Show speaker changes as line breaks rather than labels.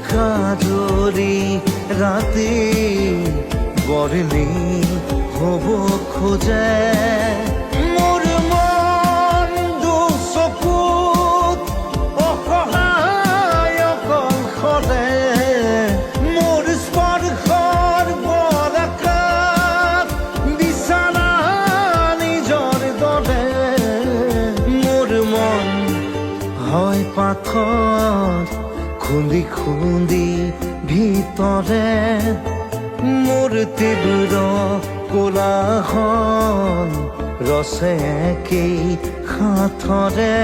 কাজরি রাতে বরলি হব খোঁজে মোৰ মন দুচকুত অসহায় অকলশৰে মোৰ স্পৰ্শৰ বৰকাত বিছানা নিজৰ দৰে মোৰ মন হয় পাথৰ খুন্দি খুন্দি ভিতৰে মোৰ তীব্ৰ কোলাহল ৰচে কি সাঁথৰে